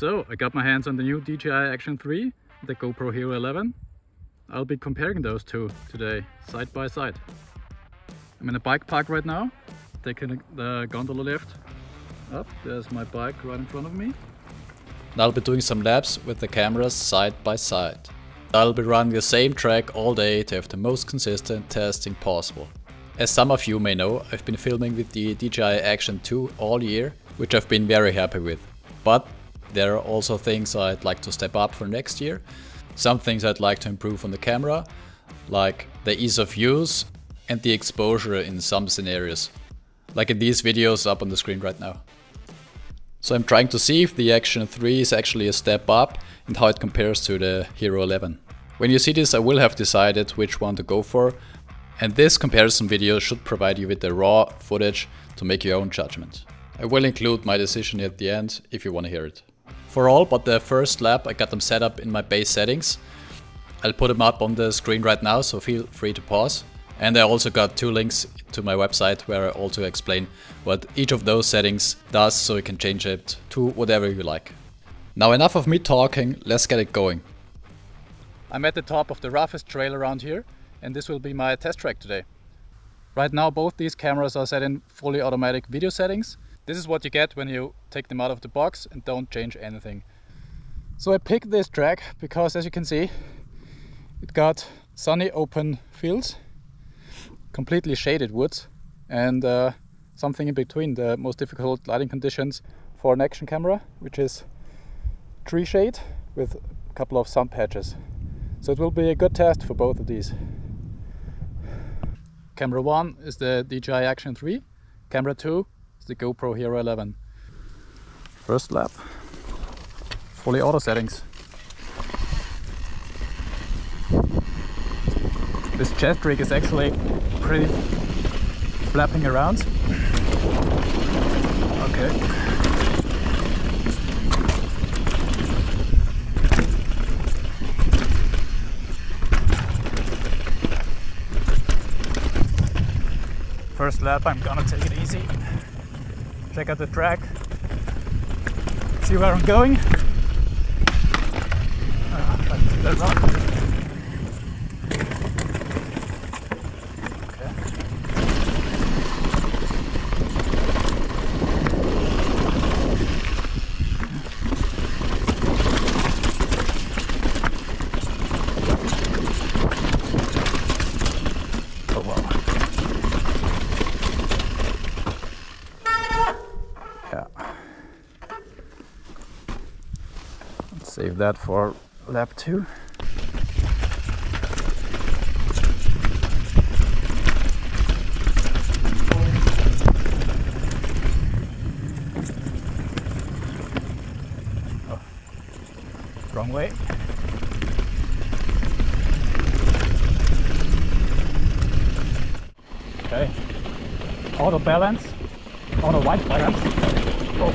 So I got my hands on the new DJI Action 3, the GoPro Hero 11. I'll be comparing those two today, side by side. I'm in a bike park right now, taking the gondola lift up. There's my bike right in front of me. I'll be doing some laps with the cameras side by side. I'll be running the same track all day to have the most consistent testing possible. As some of you may know, I've been filming with the DJI Action 2 all year, which I've been very happy with. But there are also things I'd like to step up for next year. Some things I'd like to improve on the camera, like the ease of use and the exposure in some scenarios, like in these videos up on the screen right now. So I'm trying to see if the Action 3 is actually a step up and how it compares to the Hero 11. When you see this, I will have decided which one to go for, and this comparison video should provide you with the raw footage to make your own judgment. I will include my decision at the end if you want to hear it. For all but the first lap, I got them set up in my base settings. I'll put them up on the screen right now, so feel free to pause. And I also got 2 links to my website where I also explain what each of those settings does, so you can change it to whatever you like. Now enough of me talking, let's get it going. I'm at the top of the roughest trail around here, and this will be my test track today. Right now both these cameras are set in fully automatic video settings. This is what you get when you take them out of the box and don't change anything. So I picked this track because, as you can see, it got sunny open fields, completely shaded woods, and something in between, the most difficult lighting conditions for an action camera, which is tree shade with a couple of sun patches. So it will be a good test for both of these. Camera 1 is the DJI Action 3, camera 2 is the GoPro Hero 11. First lap, fully auto settings. This chest rig is actually pretty flapping around. Okay. First lap, I'm gonna take it easy. Check out the track. See where I'm going. That's up. Okay. Oh wow. Yeah. Let's save that for lap 2. Oh, wrong way. Okay. Auto balance. Auto white balance. Oh.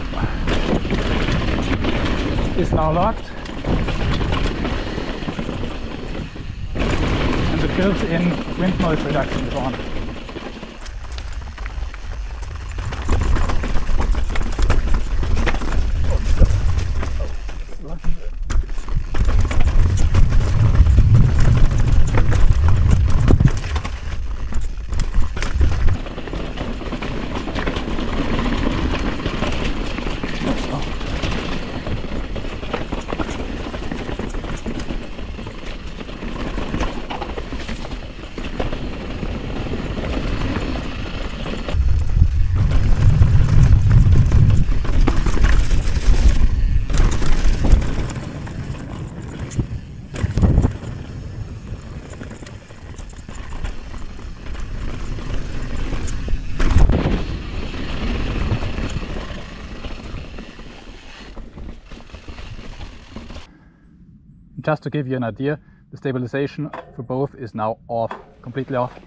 Is now locked. And the built-in wind noise reduction is on. Just to give you an idea, the stabilization for both is now off, completely off.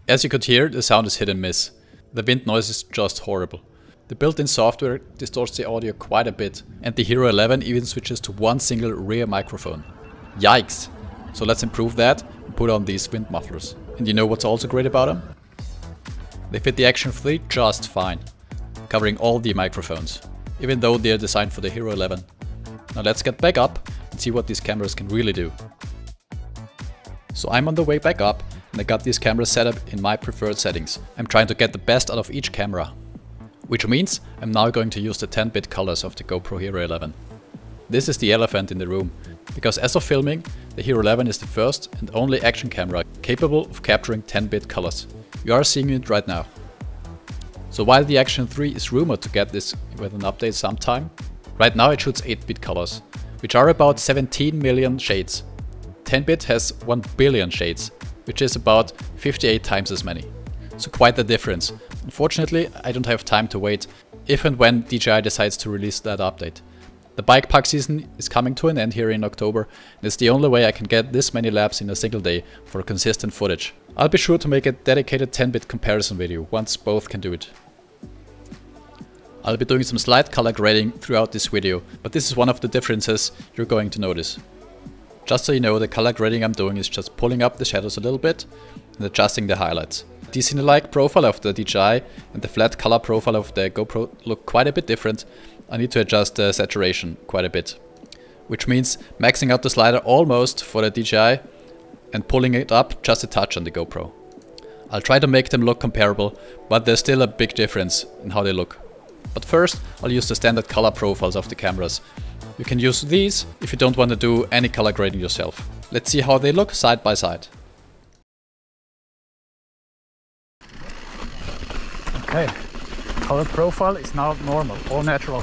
As you could hear, the sound is hit and miss. The wind noise is just horrible. The built-in software distorts the audio quite a bit, and the HERO11 even switches to one single rear microphone. Yikes! So let's improve that and put on these wind mufflers. And you know what's also great about them? They fit the Action 3 just fine, covering all the microphones, even though they are designed for the HERO11. Now let's get back up and see what these cameras can really do. So I'm on the way back up, and I got these cameras set up in my preferred settings. I'm trying to get the best out of each camera. Which means I'm now going to use the 10-bit colors of the GoPro Hero 11. This is the elephant in the room, because as of filming, the Hero 11 is the first and only action camera capable of capturing 10-bit colors. You are seeing it right now. So while the Action 3 is rumored to get this with an update sometime, right now it shoots 8-bit colors, which are about 17 million shades. 10-bit has 1 billion shades, which is about 58 times as many. So quite the difference. Unfortunately, I don't have time to wait if and when DJI decides to release that update. The bike park season is coming to an end here in October, and it's the only way I can get this many laps in a single day for consistent footage. I'll be sure to make a dedicated 10-bit comparison video once both can do it. I'll be doing some slight color grading throughout this video, but this is one of the differences you're going to notice. Just so you know, the color grading I'm doing is just pulling up the shadows a little bit and adjusting the highlights. The D-Cinelike profile of the DJI and the flat color profile of the GoPro look quite a bit different. I need to adjust the saturation quite a bit, which means maxing out the slider almost for the DJI and pulling it up just a touch on the GoPro. I'll try to make them look comparable, but there's still a big difference in how they look. But first, I'll use the standard color profiles of the cameras. You can use these if you don't want to do any color grading yourself. Let's see how they look side by side. Okay, color profile is now normal, all natural.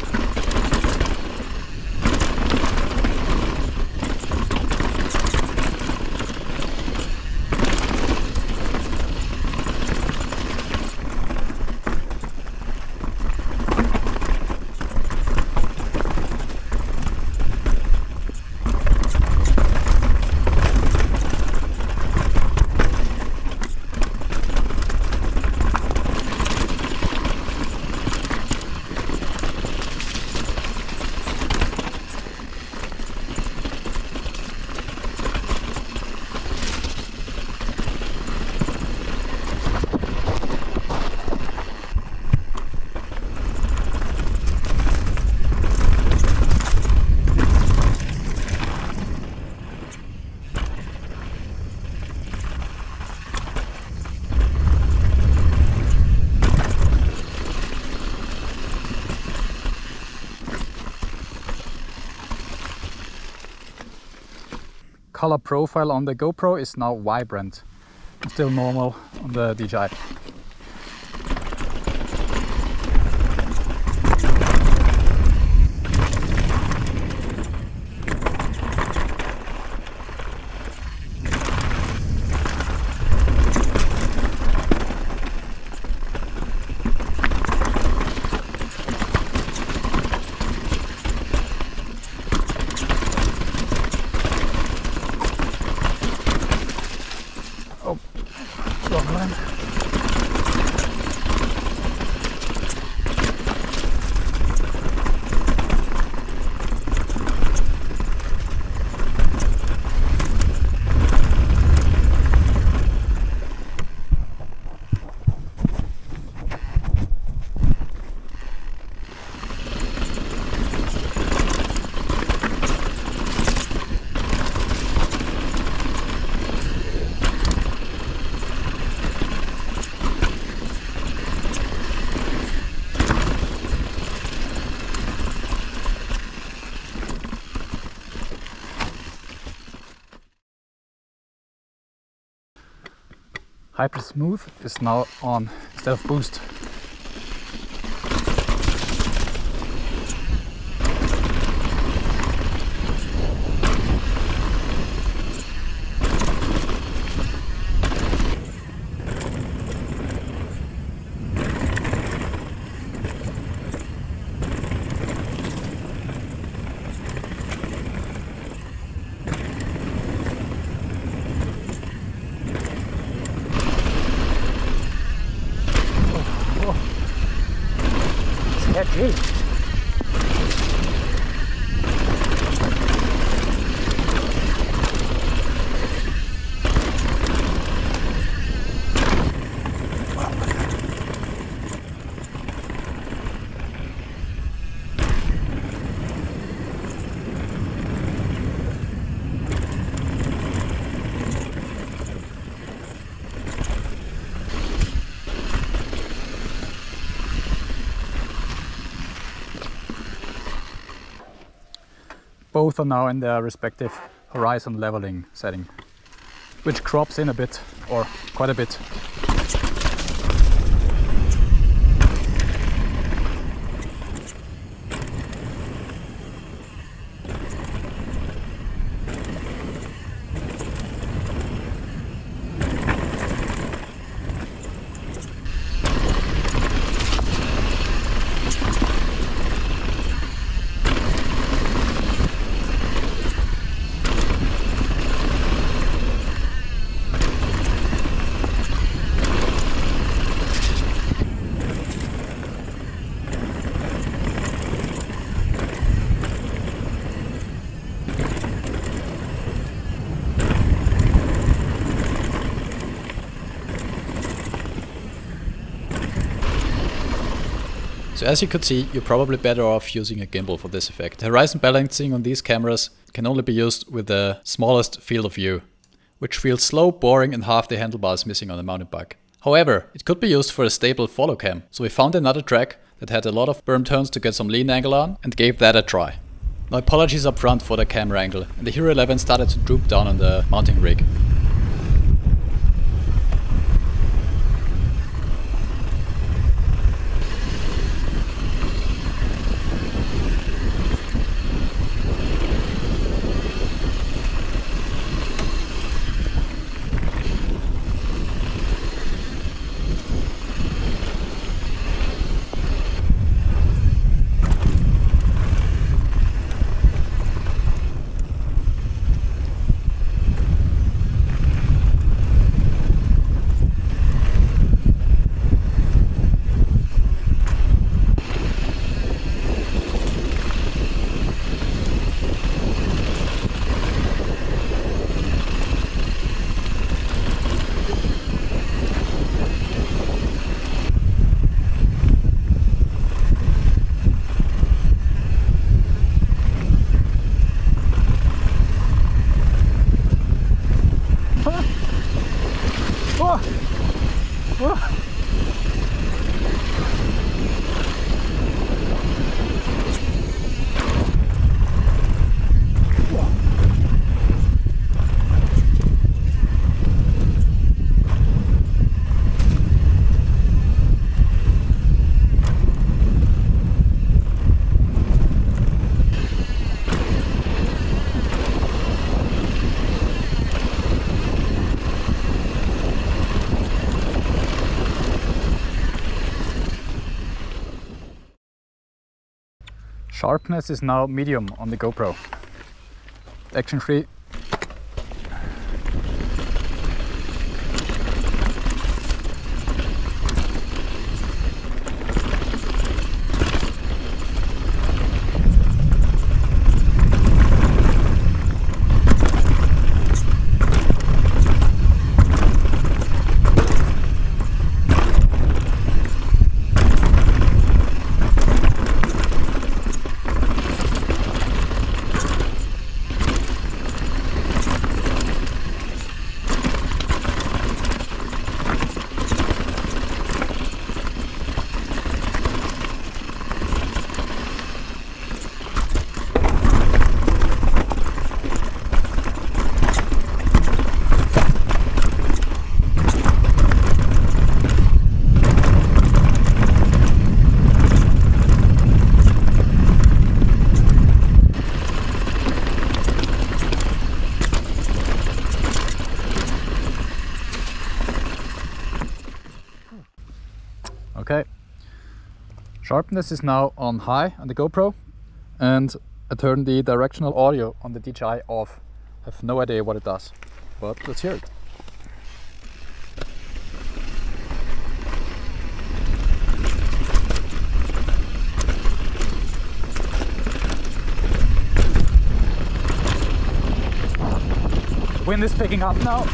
Color profile on the GoPro is now vibrant, still normal on the DJI. Hyper Smooth is now on instead of Boost. Yeah, geez. Both are now in their respective horizon leveling setting, which crops in a bit, or quite a bit. So as you could see, you're probably better off using a gimbal for this effect. The horizon balancing on these cameras can only be used with the smallest field of view, which feels slow, boring, and half the handlebars missing on a mountain bike. However, it could be used for a stable follow cam, so we found another track that had a lot of berm turns to get some lean angle on, and gave that a try. Now apologies up front for the camera angle, and the HERO11 started to droop down on the mounting rig. Sharpness is now medium on the GoPro. Action 3. Okay, sharpness is now on high on the GoPro, and I turned the directional audio on the DJI off. I have no idea what it does, but let's hear it. wind is picking up now.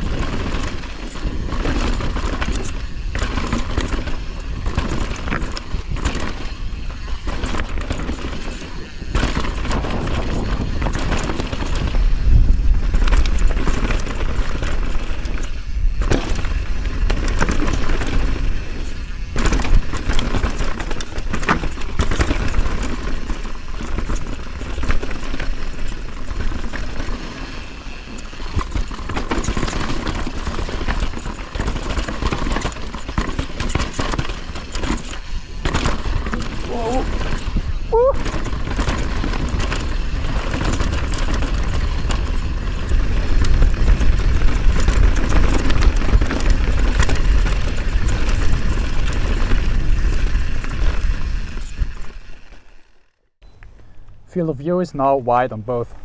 Field of view is now wide on both.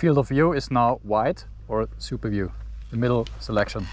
Field of view is now wide or super view, the middle selection.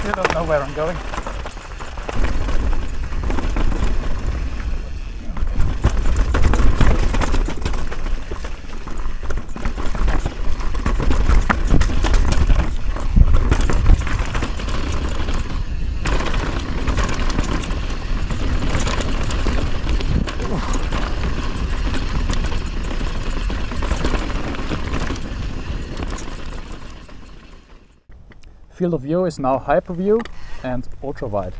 Still don't know where I'm going. Field of view is now hyper view and ultra wide.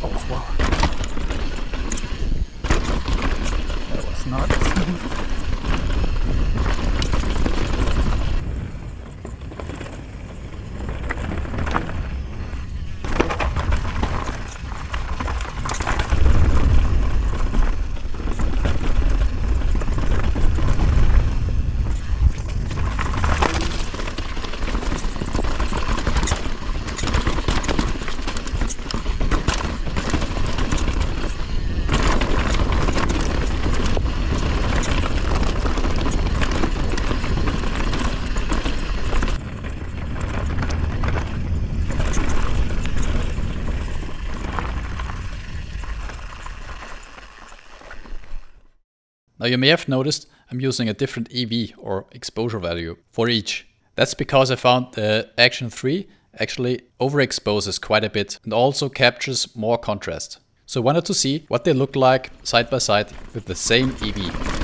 Oh wow. That was not Now you may have noticed I'm using a different EV or exposure value for each. That's because I found the Action 3 actually overexposes quite a bit and also captures more contrast. So I wanted to see what they look like side by side with the same EV.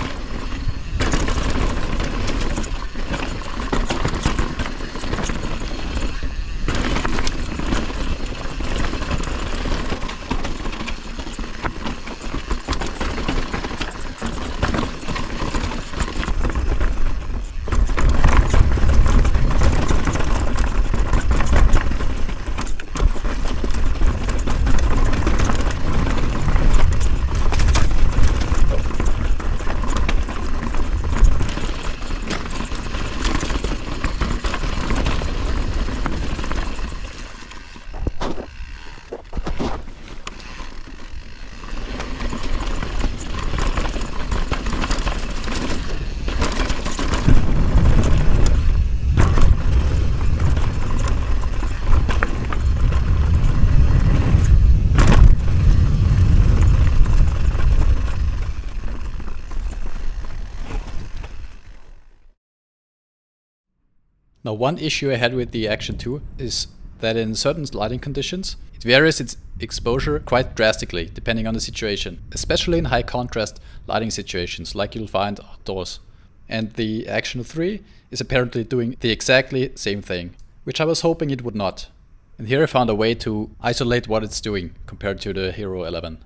Now, one issue I had with the Action 2 is that in certain lighting conditions, it varies its exposure quite drastically depending on the situation, especially in high contrast lighting situations like you'll find outdoors. And the Action 3 is apparently doing the exactly same thing, which I was hoping it would not. And here I found a way to isolate what it's doing compared to the HERO11.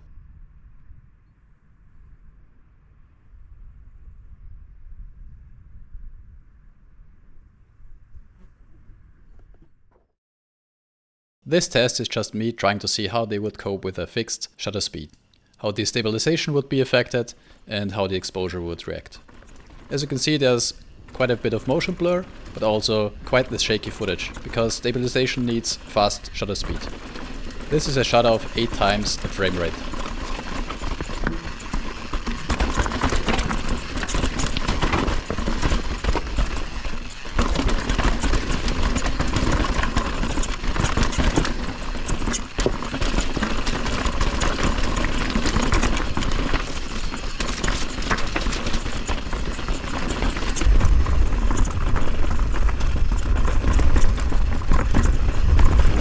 This test is just me trying to see how they would cope with a fixed shutter speed, how the stabilization would be affected, and how the exposure would react. As you can see, there's quite a bit of motion blur, but also quite the shaky footage, because stabilization needs fast shutter speed. This is a shutter of 8 times the frame rate.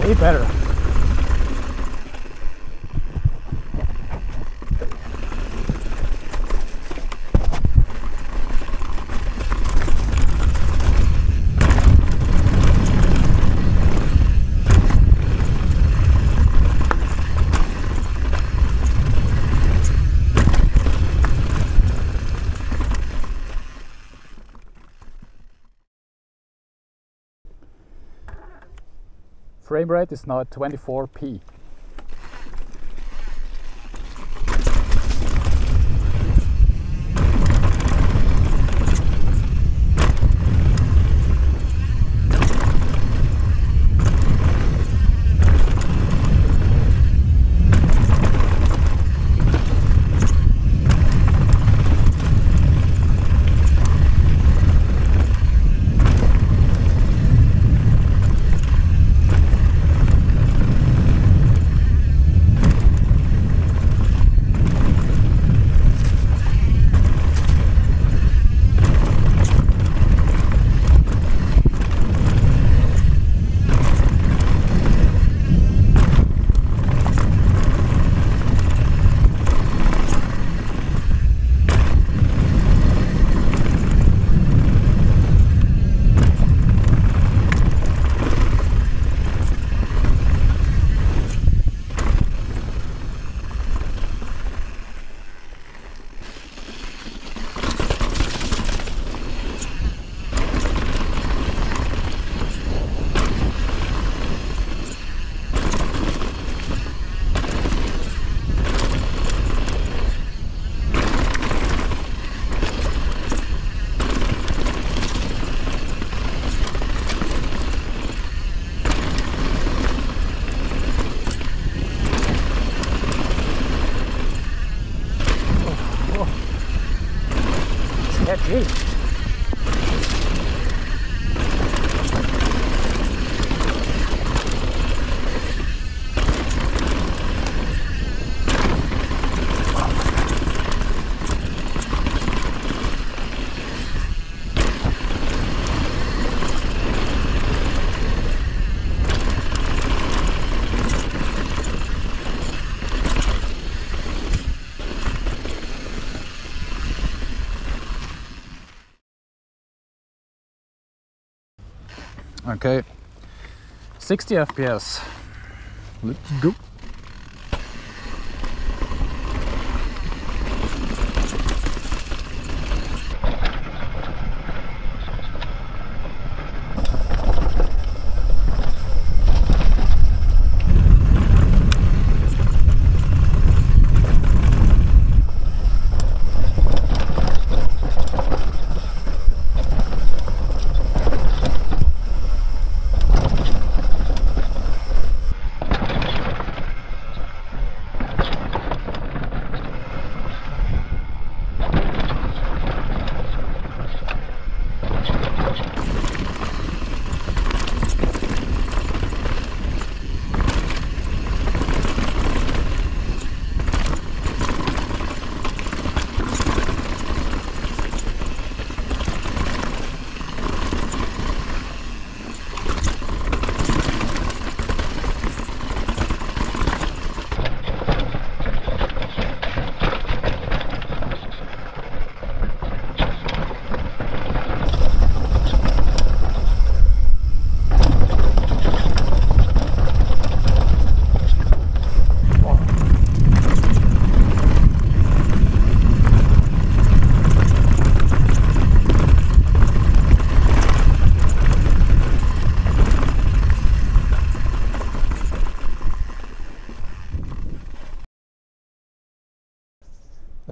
Way better. Frame rate is now at 24p. Sketchy. Okay, 60 FPS. Let's go.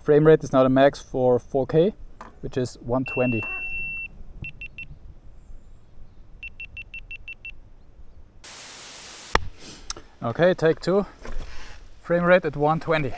frame rate is now the max for 4K, which is 120. Okay, take 2. Frame rate at 120.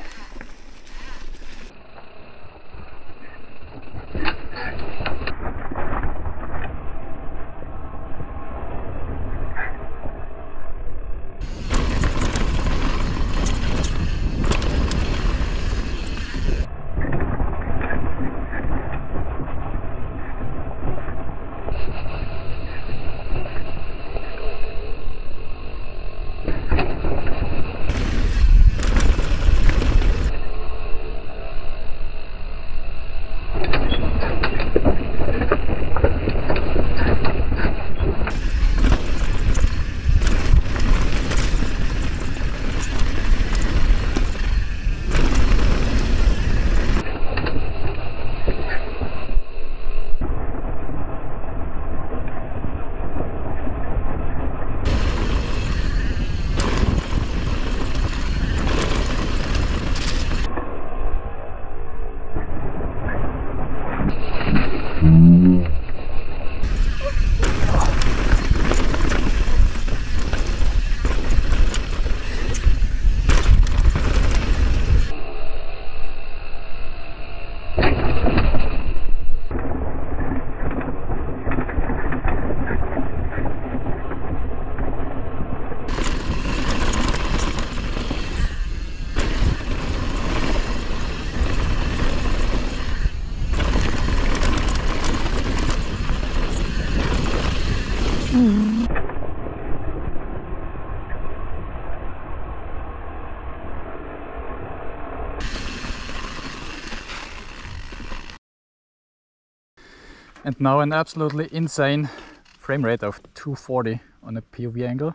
And now an absolutely insane frame rate of 240 on a POV angle.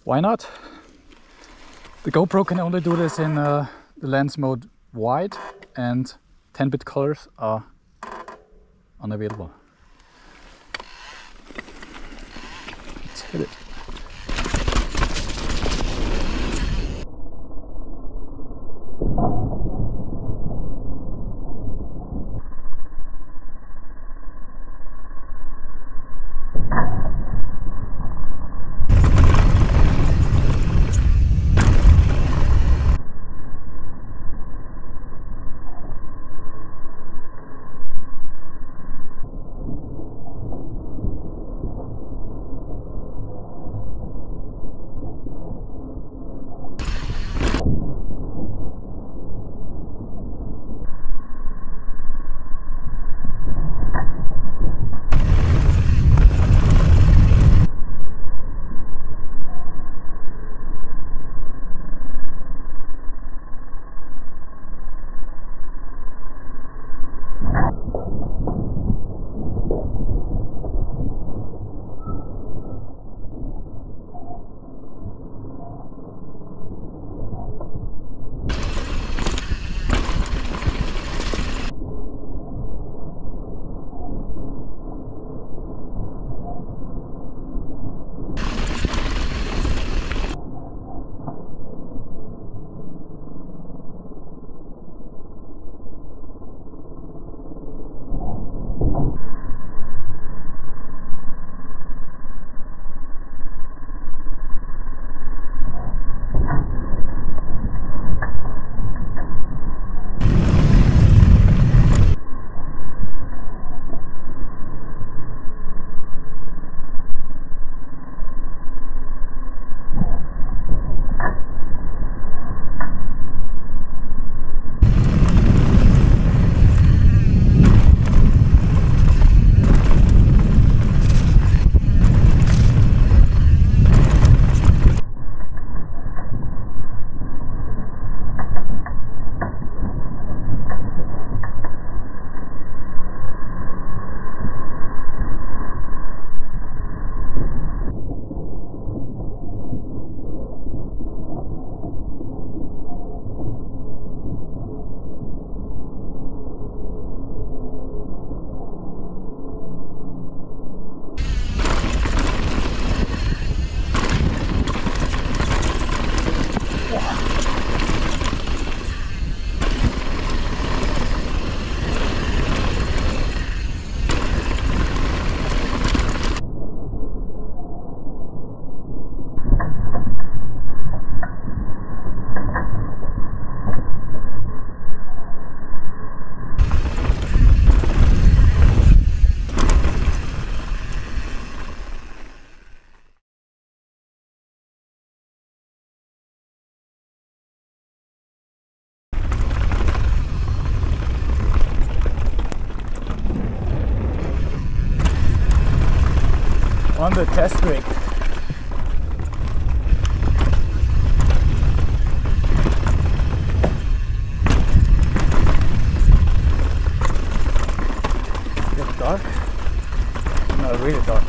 Why not? The GoPro can only do this in the lens mode wide, and 10-bit colors are unavailable. Let's hit it. on the test rig. It's dark? No, really dark.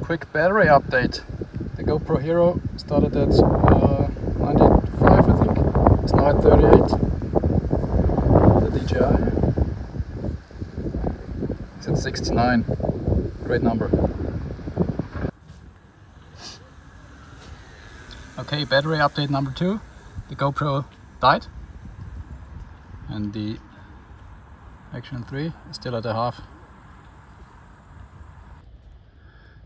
Quick battery update. The GoPro Hero started at 95, I think. It's now at 38. The DJI is at 69. Great number. Okay, battery update number 2. The GoPro died, and the Action 3 is still at a half.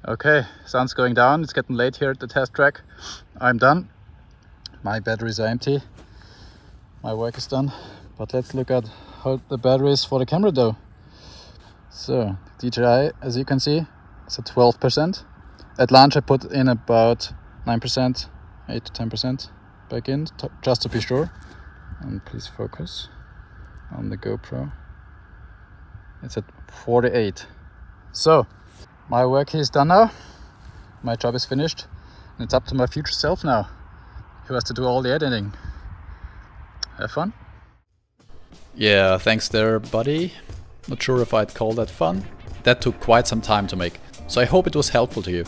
Okay, sun's going down, it's getting late here at the test track. I'm done. My batteries are empty. My work is done. But let's look at how the battery is for the camera though. So, DJI, as you can see, it's at 12%. At launch I put in about 9%, 8 to 10% back in, just to be sure. And please focus on the GoPro. It's at 48. So, my work is done now, my job is finished, and it's up to my future self now, who has to do all the editing. Have fun? Yeah, thanks there, buddy. Not sure if I'd call that fun. That took quite some time to make, so I hope it was helpful to you.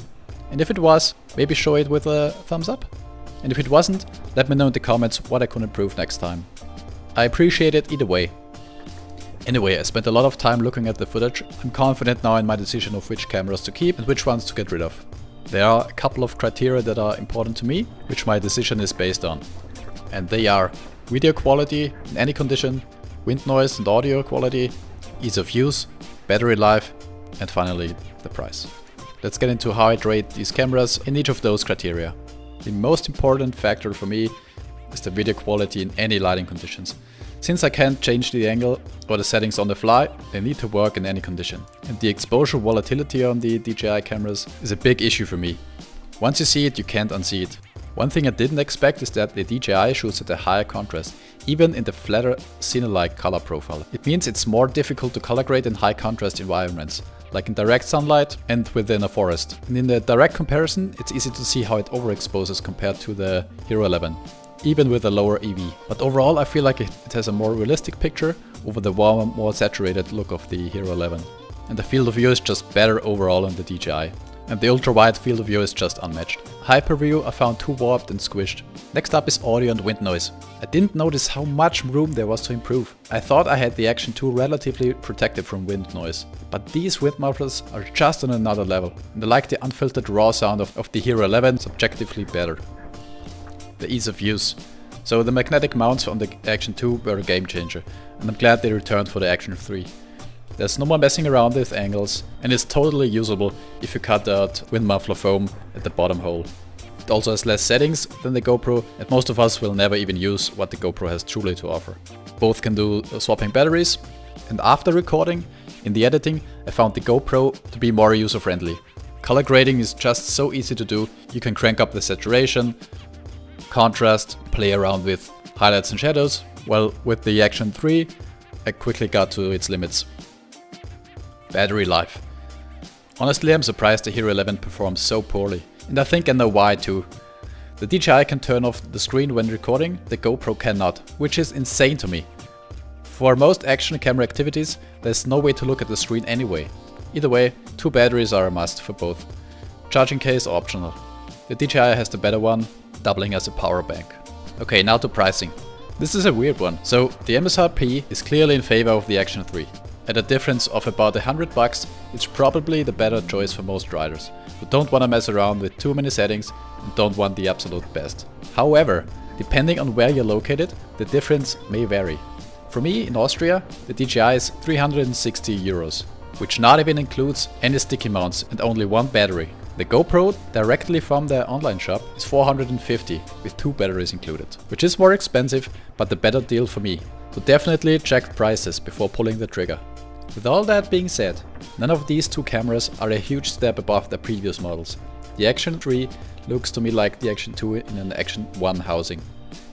And if it was, maybe show it with a thumbs up. And if it wasn't, let me know in the comments what I could improve next time. I appreciate it either way. Anyway, I spent a lot of time looking at the footage. I'm confident now in my decision of which cameras to keep and which ones to get rid of. There are a couple of criteria that are important to me, which my decision is based on. And they are video quality in any condition, wind noise and audio quality, ease of use, battery life, and finally the price. Let's get into how I rate these cameras in each of those criteria. The most important factor for me is the video quality in any lighting conditions. Since I can't change the angle or the settings on the fly, they need to work in any condition. And the exposure volatility on the DJI cameras is a big issue for me. Once you see it, you can't unsee it. One thing I didn't expect is that the DJI shoots at a higher contrast, even in the flatter D-Cinelike color profile. It means it's more difficult to color grade in high contrast environments, like in direct sunlight and within a forest. And in the direct comparison, it's easy to see how it overexposes compared to the HERO11. Even with a lower EV. But overall I feel like it has a more realistic picture over the warmer, more saturated look of the HERO11. And the field of view is just better overall on the DJI. And the ultra-wide field of view is just unmatched. Hyper-view I found too warped and squished. Next up is audio and wind noise. I didn't notice how much room there was to improve. I thought I had the Action 2 relatively protected from wind noise. But these wind mufflers are just on another level. And I like the unfiltered raw sound of the HERO11 subjectively better. The ease of use. So the magnetic mounts on the Action 2 were a game changer, and I'm glad they returned for the Action 3. There's no more messing around with angles, and it's totally usable if you cut out wind muffler foam at the bottom hole. It also has less settings than the GoPro, and most of us will never even use what the GoPro has truly to offer. Both can do swapping batteries, and after recording In the editing, I found the GoPro to be more user-friendly. Color grading is just so easy to do. You can crank up the saturation, contrast, play around with highlights and shadows. Well, with the Action 3, I quickly got to its limits. Battery life. Honestly, I'm surprised the HERO11 performs so poorly. And I think I know why too. The DJI can turn off the screen when recording, the GoPro cannot, which is insane to me. For most action camera activities, there's no way to look at the screen anyway. Either way, 2 batteries are a must for both. Charging case optional. The DJI has the better one, doubling as a power bank. Okay, now to pricing. This is a weird one. So the MSRP is clearly in favor of the Action 3. At a difference of about $100, it's probably the better choice for most riders who don't want to mess around with too many settings and don't want the absolute best. However, depending on where you're located, the difference may vary. For me, in Austria, the DJI is 360 euros, which not even includes any sticky mounts and only 1 battery. The GoPro, directly from their online shop, is 450 with 2 batteries included, which is more expensive but the better deal for me. So definitely check prices before pulling the trigger. With all that being said, none of these 2 cameras are a huge step above their previous models. The Action 3 looks to me like the Action 2 in an Action 1 housing.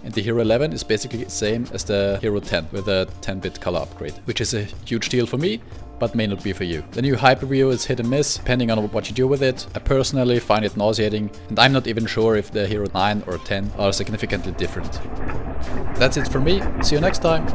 And the HERO11 is basically the same as the HERO10 with a 10-bit color upgrade, which is a huge deal for me, but may not be for you. The new Hyper-View is hit and miss, depending on what you do with it. I personally find it nauseating, and I'm not even sure if the HERO9 or 10 are significantly different. That's it for me, see you next time!